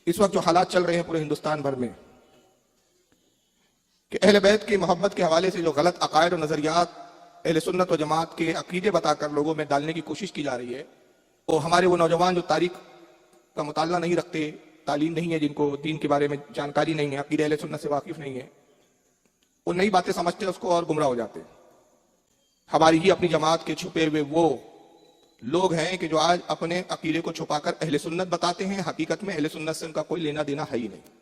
اس وقت جو حالات چل رہے ہیں پورے ہندوستان بھر میں کہ اہل بیت کی محبت کے حوالے سے جو غلط عقائد و نظریات اہل سنت و جماعت کے عقیدے بتا کر لوگوں میں ڈالنے کی کوشش کی جا رہی ہے، وہ ہمارے وہ نوجوان جو تاریخ کا مطالعہ نہیں رکھتے، تعلیم نہیں ہے، جن کو دین کے بارے میں جانکاری نہیں ہے، عقیدہ اہل سنت سے واقف نہیں ہے، وہ نئی باتیں سمجھتے ہیں اس کو اور گمراہ ہو جاتے ہیں۔ ہماری ہی اپنی جماعت کے چھپے ہوئے وہ لوگ ہیں کہ جو آج اپنے عقیدے کو چھپا کر اہل سنت بتاتے ہیں، حقیقت میں اہل سنت سے ان کا کوئی لینا دینا ہے ہی نہیں۔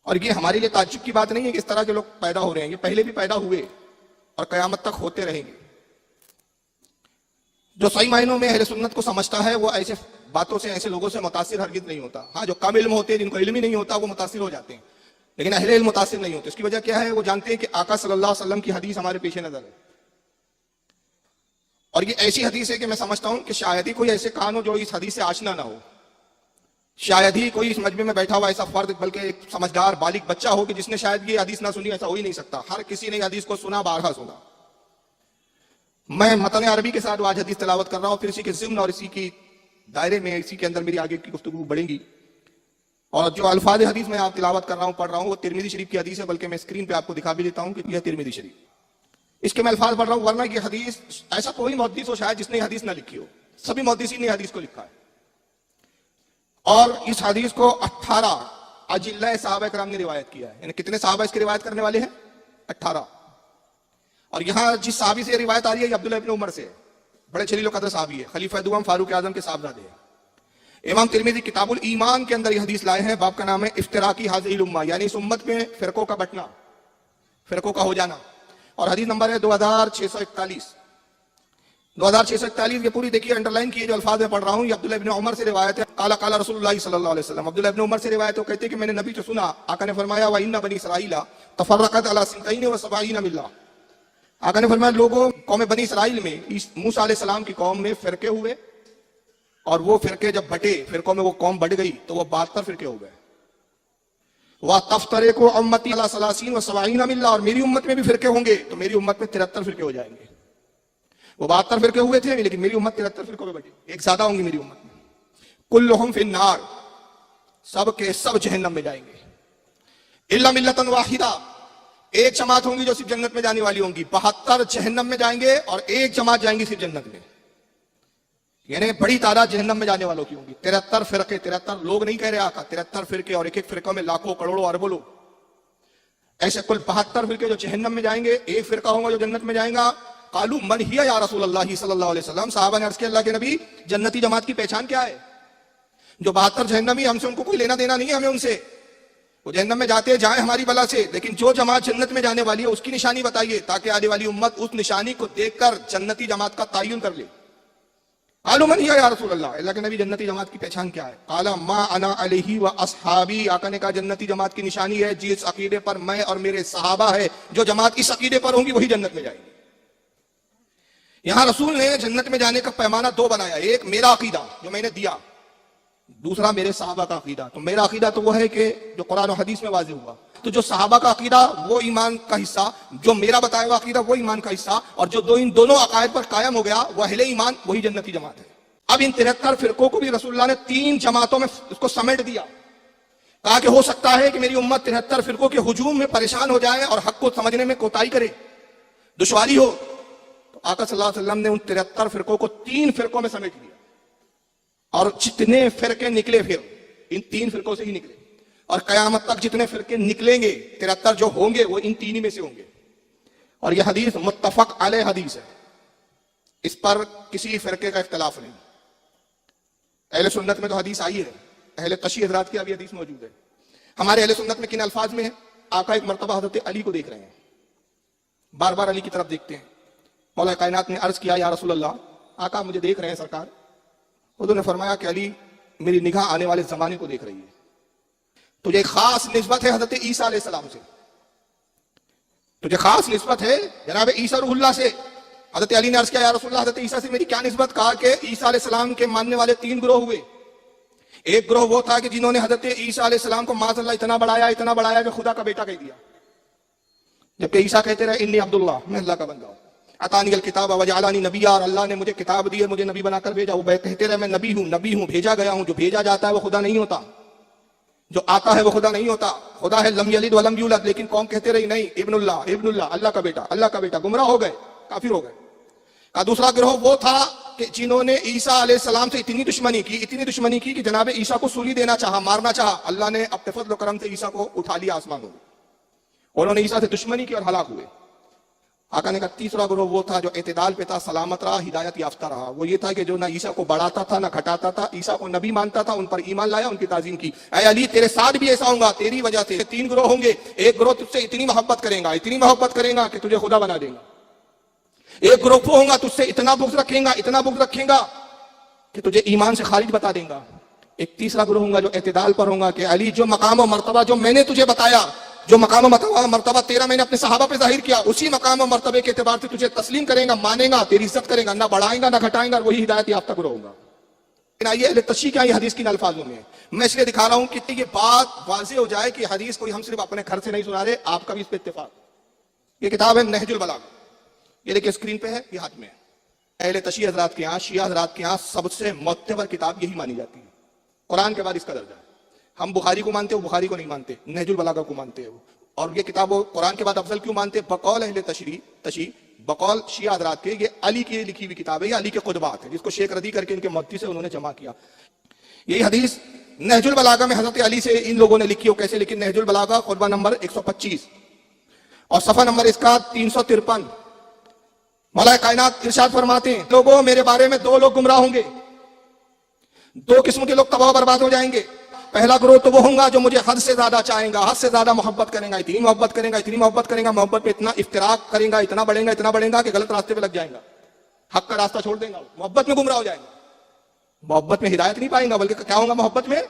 اور یہ ہمارے لیے تعجب کی بات نہیں ہے کہ اس طرح کے لوگ پیدا ہو رہے ہیں، یہ پہلے بھی پیدا ہوئے اور قیامت تک ہوتے رہیں گے۔ جو صحیح معنوں میں اہل سنت کو سمجھتا ہے وہ ایسے باتوں سے، ایسے لوگوں سے متاثر ہرگز نہیں ہوتا۔ ہاں، جو کم علم ہوتے ہیں، جن کو علم ہی نہیں ہوتا، وہ متاثر ہو جاتے ہیں، لیکن اہل علم متاثر نہیں ہوتے۔ اس کی وجہ کیا ہے؟ وہ جانتے ہیں کہ آقا صلی اللہ علیہ وسلم کی حدیث ہمارے پیش نظر ہے، اور یہ ایسی حدیث ہے کہ میں سمجھتا ہوں کہ شاید ہی کوئی ایسے کان ہو جو اس حدیث سے آشنا نہ ہو، شاید ہی کوئی اس مجمع میں بیٹھا ہوا ایسا فرد بلکہ ایک سمجھدار بالغ بچہ ہو کہ جس نے شاید یہ حدیث نہ سنی۔ ایسا ہو ہی نہیں سکتا، ہر کسی نے حدیث کو سنا، بارہا سنا۔ میں متن عربی کے ساتھ آج حدیث تلاوت کر رہا ہوں، پھر اسی کے ضمن اور اسی کی دائرے میں، اسی کے اندر میری آگے کی گفتگو بڑھیں گی۔ اور جو الفاظ حدیث میں آپ تلاوت کر رہا ہوں، پڑھ رہا ہوں، وہ ترمذی شریف کی حدیث ہے، بلکہ میں اسکرین پہ آپ کو دکھا بھی دیتا ہوں کہ یہ ترمذی شریف، اس کے میں الفاظ پڑھ رہا ہوں، ورنہ یہ حدیث ایسا کوئی محدث ہو شاید جس نے یہ حدیث نہ لکھی ہو، سبھی محدثین نے حدیث کو لکھا ہے۔ اور اس حدیث کو 18 اجلہ صحابہ کرام نے روایت کیا ہے، یعنی کتنے صحابہ اس کی روایت کرنے والے ہیں؟ 18۔ اور یہاں جس صحابی سے یہ روایت آ رہی ہے یہ عبداللہ ابن عمر سے ہے، بڑے جلیل القدر صحابی ہے، خلیفہ دوم فاروق اعظم کے صاحبزادے ہیں۔ امام ترمذی کتاب الایمان کے اندر یہ حدیث لائے ہیں، باب کا نام ہے افتراقی ھذہ الامہ، یعنی اس امت میں فرقوں کا بٹنا، فرقوں کا ہو جانا۔ اور حدیث نمبر ہے 2641۔ 2641 یہ پوری دیکھیے، انڈر لائن کیے، جو الفاظ میں پڑھ رہا ہوں یہ عبداللہ ابن عمر سے روایت ہے۔ قال قال رسول اللہ صلی اللہ علیہ وسلم، عبداللہ ابن عمر سے روایت ہے، وہ کہتے ہیں کہ میں نے نبی سے سنا، آقا نے فرمایا وَإِنَّ بنی اسرائیل تفرقت علی 72 ملہ، آقا نے فرمایا لوگوں، قوم بنی اسرائیل میں موسیٰ علیہ السلام کی قوم میں فرقے ہوئے، اور وہ فرقے جب بٹے، فرقوں میں وہ قوم بڑھ گئی تو وہ 72 فرقے ہو گئے۔ وَتَفْتَرِقُ أُمَّتِي عَلَى 30 و70 ملہ، اور میری امت میں بھی فرقے ہوں گے تو میری امت میں 73 فرقے ہو جائیں گے۔ وہ 72 فرقے ہوئے تھے لیکن میری امت 73 فرقوں میں بٹی، ایک زیادہ ہوں گی میری امت میں۔ کلہم فی النار، سب کے سب جہنم میں جائیں گے۔ الا ملۃ واحدہ، ایک جماعت ہوں گی جو صرف جنت میں جانے والی ہوں گی۔ 72 جہنم میں جائیں گے اور ایک جماعت جائیں گی صرف جنت میں، یعنی بڑی تعداد جہنم میں جانے والوں کی ہوں گی۔ 73 فرقے، 73 لوگ نہیں کہہ رہے آقا، 73 فرقے، اور ایک ایک فرقوں میں لاکھوں کروڑوں اربوں لوگ، ایسے کل 72 فرقے جو جہنم میں جائیں گے، ایک فرقہ ہوگا جو جنت میں جائیں گا۔ قالوا من ہی یا رسول اللہ صلی اللہ علیہ وسلم، صحابہ نے عرض کیا اللہ کے نبی جنتی جماعت کی پہچان کیا ہے؟ جو 72 جہنمی، ہم سے ان کو کوئی لینا دینا نہیں ہے، ہمیں ان سے، وہ جہنم میں جاتے جائیں ہماری بلا سے، لیکن جو جماعت جنت میں جانے والی ہے اس کی نشانی بتائیے تاکہ آنے والی امت اس نشانی کو دیکھ کر جنتی جماعت کا تعین کر لے۔ قالوا من ہی یا رسول اللہ کے نبی جنتی جماعت کی پہچان کیا ہے؟ قال ما انا علیہ و اصحابی، آقا نے کہا جنتی جماعت کی نشانی ہے جس عقیدے پر میں اور میرے صحابہ ہے، جو جماعت اس عقیدے پر ہوں گی وہی جنت میں جائیں گی۔ یہاں رسول نے جنت میں جانے کا پیمانہ 2 بنایا، ایک میرا عقیدہ جو میں نے دیا، دوسرا میرے صحابہ کا عقیدہ۔ تو میرا عقیدہ تو وہ ہے کہ جو قرآن و حدیث میں واضح ہوا، تو جو صحابہ کا عقیدہ وہ ایمان کا حصہ، جو میرا بتایا ہوا عقیدہ وہ ایمان کا حصہ، اور جو ان دونوں عقائد پر قائم ہو گیا وہ اہل ایمان، وہی جنتی جماعت ہے۔ اب ان 73 فرقوں کو بھی رسول اللہ نے 3 جماعتوں میں اس کو سمیٹ دیا، کہا کہ ہو سکتا ہے کہ میری امت 73 فرقوں کے ہجوم میں پریشان ہو جائے اور حق کو سمجھنے میں کوتاہی کرے، دشواری ہو، تو آقا صلی اللہ علیہ وسلم نے ان 73 فرقوں کو 3 فرقوں میں سمیٹ دیا، اور جتنے فرقے نکلے پھر ان 3 فرقوں سے ہی نکلے، اور قیامت تک جتنے فرقے نکلیں گے 73 جو ہوں گے وہ ان 3 ہی میں سے ہوں گے۔ اور یہ حدیث متفق علیہ حدیث ہے، اس پر کسی فرقے کا اختلاف نہیں۔ اہل سنت میں تو حدیث آئی ہے، اہل تشیع حضرات کی ابھی حدیث موجود ہے۔ ہمارے اہل سنت میں کن الفاظ میں ہے؟ آقا ایک مرتبہ حضرت علی کو دیکھ رہے ہیں، بار بار علی کی طرف دیکھتے ہیں۔ مولا کائنات نے عرض کیا یا رسول اللہ، آقا مجھے دیکھ رہے ہیں سرکار۔ حضور نے فرمایا کہ علی میری نگاہ آنے والے زمانے کو دیکھ رہی ہے، تجھے ایک خاص نسبت ہے حضرت عیسیٰ علیہ السلام سے، تجھے خاص نسبت ہے جناب عیسیٰ روح اللہ سے۔ حضرت علی نے عرض کیا یا رسول اللہ حضرت عیسیٰ سے میری کیا نسبت؟ کہا کہ عیسیٰ علیہ السلام کے ماننے والے 3 گروہ ہوئے۔ ایک گروہ وہ تھا کہ جنہوں نے حضرت عیسیٰ علیہ السلام کو معاذ اللہ اتنا بڑھایا کہ خدا کا بیٹا کہہ دیا، جبکہ عیسیٰ کہتے رہے انی عبداللہ، میں اللہ کا بندہ ہوں۔ अतानी अल किताब वजअलनी नबिय्या, और अल्लाह ने मुझे किताब दी है, मुझे नबी बनाकर भेजा। वो कहते रहे मैं नबी हूँ, भेजा गया हूँ। जो भेजा जाता है वो खुदा नहीं होता, जो आता है वो खुदा नहीं होता। खुदा है लम यलिद वलम यूलद, लेकिन कौम कहते रही नहीं, इब्नुल्लाह इब्नुल्लाह, अल्लाह का बेटा, अल्लाह का बेटा। गुमराह हो गए, काफिर हो गए। का दूसरा गिरोह वो था कि जिन्होंने ईसा अलैहिस्सलाम से इतनी दुश्मनी की कि जनाब ईसा को सूली देना चाहा, मारना चाहा। अल्लाह ने अपने फजल करम से ईसा को उठा लिया आसमानों में। उन्होंने ईसा से दुश्मनी की और हलाक हुए। आका ने कहा तीसरा गिरोह वो था जो एतदाल पे था, सलामत रहा, हिदायत याफ्ता रहा। वो ये था कि जो ना ईसा को बढ़ाता था ना घटाता था, ईसा को नबी मानता था, उन पर ईमान लाया, उनकी ताजीम की। ऐ अली तेरे साथ भी ऐसा होगा, तेरी वजह से। तीन गिरोह होंगे। एक गिरोह तुझसे इतनी मोहब्बत करेगा कि तुझे खुदा बना देगा। एक गिरोह वो होगा तुझसे इतना बुग़्ज़ रखेगा कि तुझे ईमान से खारिज बता देगा। एक तीसरा गिरोह होगा जो एतदाल पर होगा कि अली जो मकाम और मर्तबा जो मैंने तुझे बताया, जो मकाम और मर्तबा तेरा मैंने अपने सहाबा पे जाहिर किया, उसी मकाम और मर्तबे के एतबार से तुझे तस्लीम करेगा, मानेगा, तेरी इज्जत करेगा, ना बढ़ाएगा ना घटाएगा, वही हिदायत याफ्ता गिरोह होगा। आइए अहले तशरीह क्या ये हदीस की अल्फाजों में मैं इसलिए दिखा रहा हूं कि ये बात वाज़ेह हो जाए कि हदीस कोई हम सिर्फ अपने घर से नहीं सुना रहे, आपका भी इस पे इत्तेफाक। ये किताब है नहजुल बलागा, ये देखिए स्क्रीन पे है, ये हाथ में है। अहले तशरीह हज़रात के यहाँ, शिया हज़रात के यहाँ सबसे मुअत्तबर किताब यही मानी जाती है। कुरान के बाद इसका दर्जा है। हम बुखारी को मानते हो, बुखारी को नहीं मानते, नहजुल बलागा को मानते हैं। और ये किताब कुरान के बाद अफजल क्यों मानते हैं? बकौल अहले तशरीह, बकौल शिया हज़रात के, ये अली की लिखी हुई किताब है, ये अली के खुतबात है, जिसको शेख रदी करके इनके मुफ्ती से उन्होंने जमा किया। यही हदीस नहजुल बलागा में हज़रत अली से इन लोगों ने लिखी हो। कैसे लिखी? नहजुल बलागा खुतबा नंबर 125 और सफ़ा नंबर इसका 353। मौला कायनात इरशाद फरमाते हैं, लोगों मेरे बारे में दो लोग गुमराह होंगे, दो किस्म के लोग तबाह बर्बाद हो जाएंगे। पहला ग्रोह तो वो होगा जो मुझे हद से ज्यादा चाहेगा, हद से ज्यादा मोहब्बत करेगा, इतनी मोहब्बत करेगा, मोहब्बत में इतना इफ्तिराक करेगा, इतना बढ़ेगा कि गलत रास्ते पे लग जाएगा, हक का रास्ता छोड़ देगा, मोहब्बत में गुमराह हो जाएगा। मोहब्बत में हिदायत नहीं पाएगा, बल्कि क्या होगा? मोहब्बत में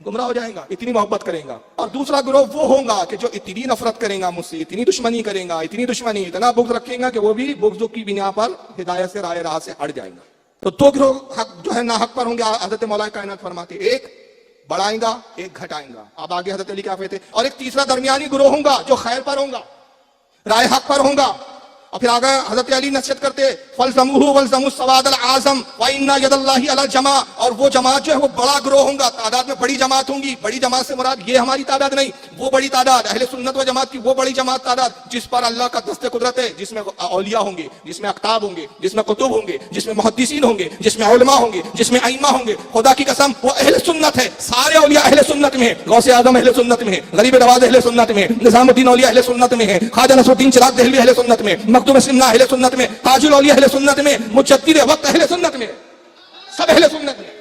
गुमराह हो जाएगा, इतनी मोहब्बत करेगा। और दूसरा ग्रोह वो होगा कि जो इतनी नफरत करेगा मुझसे, इतनी दुश्मनी करेगा, इतना बुग़्ज़ रखेगा कि वो भी बुग़्ज़ की बिना पर हिदायत से, राह से हट जाएगा। तो दो गिरोह हक जो है ना हक पर होंगे। हज़रत मौला कायनात फरमाते, एक बढ़ाएगा, एक घटाएगा। अब आगे हज़रत अली क्या कहते? और एक तीसरा दरमियानी गिरोह होगा जो खैर पर होगा, राय हक पर होगा। और फिर आगे हज़रत अली नसीहत करते, फलज़मुहु वलज़मु सवादल आज़म व इन्ना यदल्लाहि अला जमा। और वो जमात जो है वो बड़ा गिरोह होगा, तादाद में बड़ी जमात होंगी। बड़ी जमात से मुराद ये हमारी तादाद नहीं, वो बड़ी तादाद अहले सुन्नत व जमात की, वो बड़ी जमात तादाद जिस पर अल्लाह का दस्ते कुदरत है, जिसमें औलिया होंगे, जिसमें अख्ताब होंगे, जिसमें कुतुब होंगे, जिसमें मुहद्दिसीन होंगे, जिसमें उलमा होंगे, जिसमें अइम्मा होंगे। खुदा की कसम वो अहले सुन्नत है, सारे औलिया अहले सुन्नत में है। गौसे आज़म अहले सुन्नत में है, गरीब नवाज अहले सुन्नत में है, निज़ामुद्दीन औलिया अहले सुन्नत में है, ख्वाजा नसरुद्दीन चिराग देहलवी अहले सुन्नत में, मखदूम सिन्ना अहले सुन्नत में, ताजुल औलिया अहले सुन्नत में, मुजद्दिद वक्त अहले सुन्नत में, सब अहले सुन्नत में।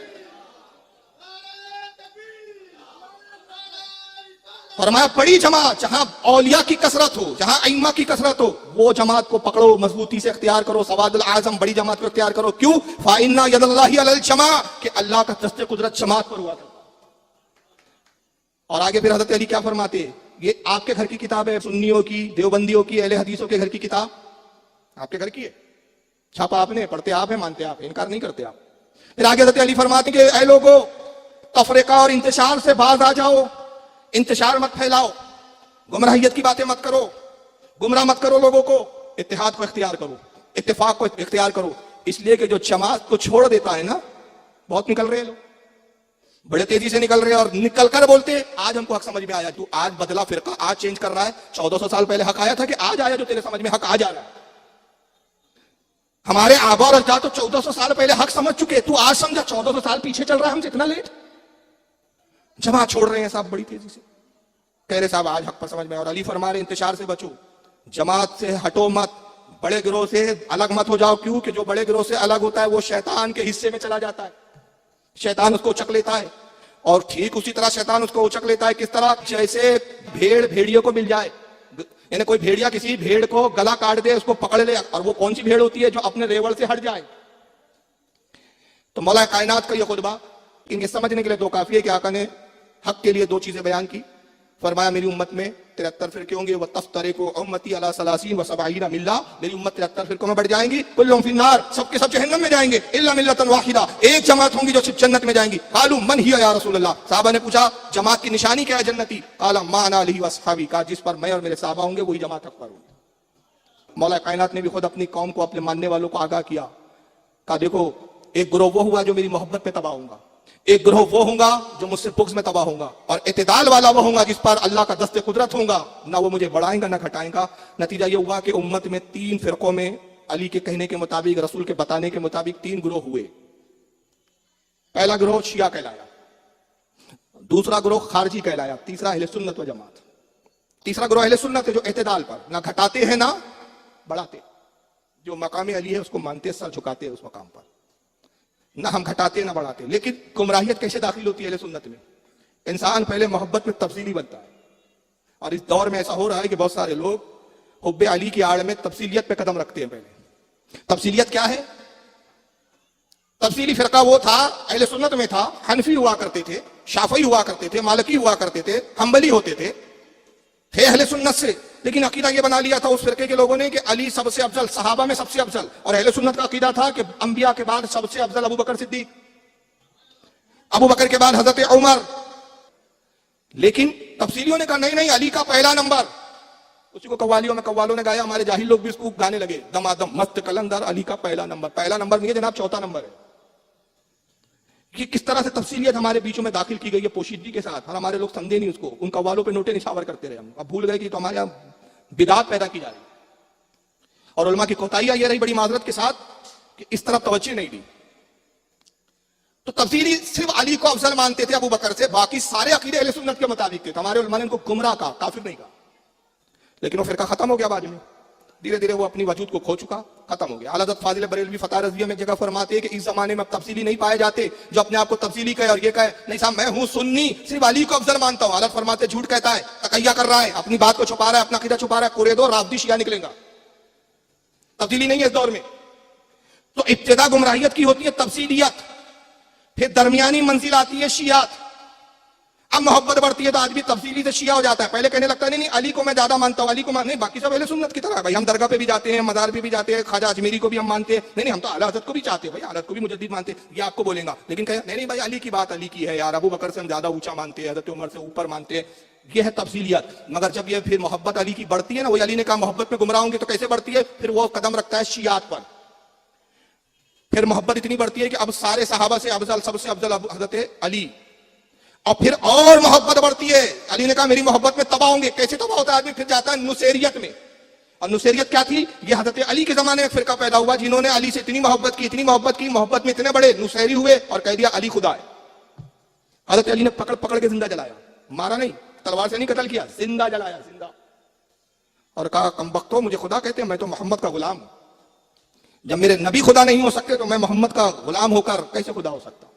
फरमाया बड़ी जमात जहां औलिया की कसरत हो, जहां अइम्मा की कसरत हो, वो जमात को पकड़ो, मजबूती से इख्तियार करो। सवादुल आज़म बड़ी जमात को इख्तियार करो। क्यों? फाइन्ना यदल्लाहि अलल जमा, कि अल्लाह का दस्ते कुदरत जमात पर हुआ था। और आगे फिर हज़रत अली क्या फरमाते? ये आपके घर की किताब है, सुन्नियों की, देवबंदियों की, अहले हदीसों के घर की किताब आपके घर की है, छापा आपने, पढ़ते आप है, मानते आप, इनकार नहीं करते आप। फिर आगे हज़रत अली फरमाते कि ऐ लोगों, तफरीका और इंतशार से बाज आ जाओ, इंतशार मत फैलाओ, गुमराहियत की बातें मत करो, गुमराह मत करो लोगों को, इत्तेहाद को इख्तियार करो, इत्तेफाक को इख्तियार करो। इसलिए कि जो जमात को छोड़ देता है ना, बहुत निकल रहे हैं लोग, बड़े तेजी से निकल रहे हैं, और निकल कर बोलते आज हमको हक समझ में आया, तू आज बदला फिरका, आज चेंज कर रहा है। 1400 साल पहले हक आया था कि आज आया जो तेरे समझ में हक आ जा रहा है? हमारे आबा और अजदाद तो 1400 साल पहले हक समझ चुके, तू आज समझा 1400 साल पीछे चल रहा है हमसे, इतना लेट। जमात छोड़ रहे हैं साहब बड़ी तेजी से, कह रहे साहब आज हक पर समझ में। और अली फरमा रहे इंतशार से बचो, जमात से हटो मत, बड़े गिरोह से अलग मत हो जाओ। क्यों? कि जो बड़े गिरोह से अलग होता है वो शैतान के हिस्से में चला जाता है, शैतान उसको उचक लेता है। और ठीक उसी तरह शैतान उसको उचक लेता है, किस तरह? जैसे भेड़ भेड़ियों को मिल जाए, यानी कोई भेड़िया किसी भेड़ को गला काट दे, उसको पकड़ ले, और वो कौन सी भेड़ होती है? जो अपने रेवड़ से हट जाए। तो मौला कायनात का ये खुतबा इनके समझने के लिए दो काफी है कि आका ने हक के लिए दो चीजें बयान की। फरमाया मेरी उम्मत में 73 फिरके होंगे, वह तफ्तरिकु उम्मती अला सलासीन व सबईना मिल्ला, मेरी उम्मत 73 फिरकों में बढ़ जाएंगी। कुल्लुहुम फिन्नार, सबके सब जहन्नम में जाएंगे, इल्ला मिल्लतन वाहिदा, एक जमात होंगी जो सिर्फ जन्नत में जाएंगी। कालू मन हिया या रसूलल्लाह, साहबा ने पूछा जमात की निशानी क्या है जन्नती? काला मा अना अलैहि व अस्हाबी, का जिस पर मैं और मेरे साहबा होंगे वही जमात हक पर होंगे। मौला कायनात ने भी खुद अपनी कौम को, अपने मानने वालों को आगाह किया, कहा देखो एक ग्रोह वो हुआ जो मेरी मोहब्बत में तबाह होगा, एक ग्रोह वो होगा जो मुझसे बुग़्ज़ में तबाह होगा, और इत्तेदाल वाला वो होगा जिस पर अल्लाह का दस्ते कुदरत होगा, ना वो मुझे बढ़ाएगा ना घटाएगा। नतीजा ये हुआ कि उम्मत में 3 फिरकों में अली के कहने के मुताबिक, रसूल के बताने के मुताबिक 3 ग्रोह हुए। पहला ग्रोह शिया कहलाया, दूसरा ग्रोह खारजी कहलाया, तीसरा अहले सुन्नत व जमात। तीसरा ग्रोह अहले सुन्नत है जो इत्तेदाल पर, ना घटाते हैं ना बढ़ाते, जो मकाम अली है उसको मानते, सर झुकाते हैं उस मकाम पर, ना हम घटाते ना बढ़ाते। लेकिन गुमराहियत कैसे दाखिल होती है अहले सुन्नत में? इंसान पहले मोहब्बत में तफसीली बनता है, और इस दौर में ऐसा हो रहा है कि बहुत सारे लोग हुब्बे अली की आड़ में तफसीलियत पे कदम रखते हैं। पहले तफसीलियत क्या है? तफसीली फिरका वो था, अहले सुन्नत में था, हनफी हुआ करते थे, शाफई हुआ करते थे, मालिकी हुआ करते थे, हम्बली होते थे अहले सुन्नत से। लेकिन अकीदा ये बना लिया था उस फिरके के लोगों ने कि अली सबसे अफजल, सहाबा में सबसे अफजल, और अहले सुन्नत का अकीदा था कि अंबिया के बाद सबसे अफजल अबू बकर सिद्दीक, अबू बकर के बाद हजरत उमर। लेकिन तफसीलियों ने कहा नहीं नहीं, अली का पहला नंबर। उसी को कव्वालों ने गाया, हमारे जाहिल लोग भी इसको गाने लगे, दमादम मस्त कलंदर, अली का पहला नंबर। पहला नंबर नहीं है जनाब, चौथा नंबर है। कि किस तरह से तफसीलियत हमारे बीचों में दाखिल की गई है पोशीदगी के साथ, और हमारे लोग समझे नहीं उसको, उन कव्वालों पे नोटे निछावर करते रहे हम, अब भूल गए कि तो हमारे यहाँ बिदात पैदा की जा रही। और उलमा की कोताहियां ये रही बड़ी माजरत के साथ कि इस तरफ तवज्जो नहीं दी। तो तफसीली सिर्फ अली को अफजल मानते थे अबू बकर से, बाकी सारे अकीदे अहले सुन्नत के मुताबिक थे। हमारे उलमा ने उनको गुमराह कहा, काफिर नहीं कहा। लेकिन वो फिरका खत्म हो गया बाद में, धीरे धीरे वो अपनी वजूद को खो चुका, खत्म हो गया। आला हज़रत फाजिल बरेलवी फतह रज़विया में एक जगह फरमाते हैं कि इस जमाने में अब तफसीली नहीं पाए जाते जो अपने आप को तफसीली कहे और ये कहे नहीं साहब मैं हूं सुन्नी, सिर्फ अली को अफजल मानता हूं। आला फरमाते झूठ कहता है, तकैया कर रहा है, अपनी बात को छुपा रहा है, अपना अकीदा छुपा रहा है, कुरे दो रावदी शिया निकलेगा। तब्दीली नहीं है इस दौर में। तो इब्तिदा गुमराहियत की होती है तफसीलियत, फिर दरमियानी मंजिल आती है शियात। अब मोहब्बत बढ़ती है तो आदमी तफसीली से शिया हो जाता है। पहले कहने लगता है नहीं अली को मैं ज्यादा मानता हूं, अली को नहीं, बाकी सब अहले सुन्नत की तरह। भाई हम दरगाह पे भी जाते हैं, मज़ार पे भी जाते हैं, ख्वाजा अजमेरी को भी हम मानते हैं, नहीं हम तो आला हज़रत को भी चाहते हैं, भाई आला हज़रत को भी मुजद्दिद मानते हैं, ये आपको बोलेगा। लेकिन कहे नहीं भाई अली की बात अली की है यार, अबू बकर से हम ज्यादा ऊंचा मानते हैं, हज़रत उमर से ऊपर मानते हैं, ये है तफसीलियत। मगर जब ये फिर मोहब्बत अली की बढ़ती है ना, वही अली ने कहा मोहब्बत में गुमराह होंगे तो कैसे बढ़ती है, फिर वो कदम रखता है शियात पर। फिर मोहब्बत इतनी बढ़ती है कि अब सारे सहाबा से अफजल, सबसे अफजल हज़रत अली। और फिर और मोहब्बत बढ़ती है, अली ने कहा मेरी मोहब्बत में तबाह होंगे। कैसे तबाह होता है आदमी? फिर जाता है नुसैरियत में। और नुसैरियत क्या थी? ये हज़रत अली के जमाने में फिरका पैदा हुआ जिन्होंने अली से इतनी मोहब्बत की, इतनी मोहब्बत की, मोहब्बत में इतने बड़े नुसैरी हुए और कह दिया अली खुदा है। हज़रत अली ने पकड़ पकड़ के जिंदा जलाया, मारा नहीं, तलवार से नहीं कत्ल किया, जिंदा जलाया, जिंदा। और कहा कमबख्तो मुझे खुदा कहते हैं, मैं तो मोहम्मद का गुलाम हूं। जब मेरे नबी खुदा नहीं हो सकते तो मैं मोहम्मद का गुलाम होकर कैसे खुदा हो सकता?